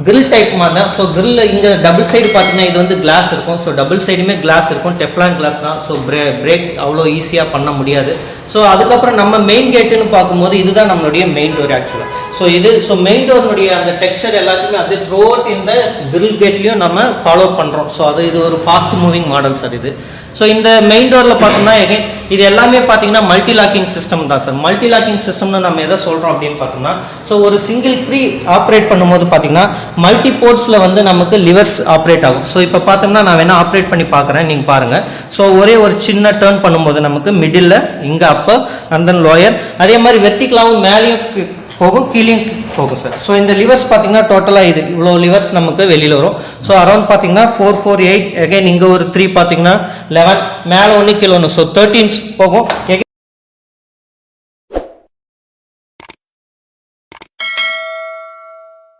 Grill type மாதிரி தான். So grill இங்கே டபுள் சைடு பார்த்தீங்கன்னா இது வந்து கிளாஸ் இருக்கும். ஸோ டபுள் சைடுமே கிளாஸ் இருக்கும், டெஃப்லான் கிளாஸ் தான். ஸோ பிரேக் அவ்வளோ ஈஸியாக பண்ண முடியாது. ஸோ அதுக்கப்புறம் நம்ம மெயின் கேட்டுன்னு பார்க்கும்போது இதுதான் நம்மளுடைய மெயின் டோர் ஆக்சுவலாக. ஸோ மெயின் டோர்னுடைய அந்த டெக்ஸ்சர் எல்லாத்தையுமே அப்படியே த்ரூ அவுட் இந்த கிரில் கேட்லேயும் நம்ம ஃபாலோ பண்ணுறோம். ஸோ இது ஒரு ஃபாஸ்ட் மூவிங் மாடல் சார் இது. ஸோ இந்த மெயின் டோரில் பார்த்தோம்னா இது எல்லாமே பார்த்தீங்கன்னா மல்டி லாக்கிங் சிஸ்டம் தான் சார். மல்டி லாக்கிங் சிஸ்டம்னு நம்ம எதை சொல்கிறோம் அப்படின்னு பார்த்தோம்னா, ஸோ ஒரு சிங்கிள் கீ ஆப்ரேட் பண்ணும்போது பார்த்தீங்கன்னா மல்டி போர்ட்ஸில் வந்து நமக்கு லிவர்ஸ் ஆப்ரேட் ஆகும். ஸோ இப்போ பார்த்தோம்னா நான் வேணால் ஆப்ரேட் பண்ணி பார்க்குறேன், நீங்கள் பாருங்கள். ஸோ ஒரே ஒரு சின்ன டேர்ன் பண்ணும்போது நமக்கு மிடில் இங்கே அப்போ அந்த லோயர், அதே மாதிரி வெர்டிகலாகவும் மேலேயும் போகும், கீழேயும் போகும் சார். ஸோ இந்த லிவர்ஸ் பார்த்தீங்கன்னா டோட்டலாக இது இவ்வளோ லிவர்ஸ் நமக்கு வெளியில் வரும். ஸோ அரௌண்ட் பார்த்தீங்கன்னா 4, 4, 8 அகைன் இங்கே ஒரு 3 பார்த்தீங்கன்னா 11 மேலே ஒன்று கீழே ஒன்று. ஸோ 13 போகும்.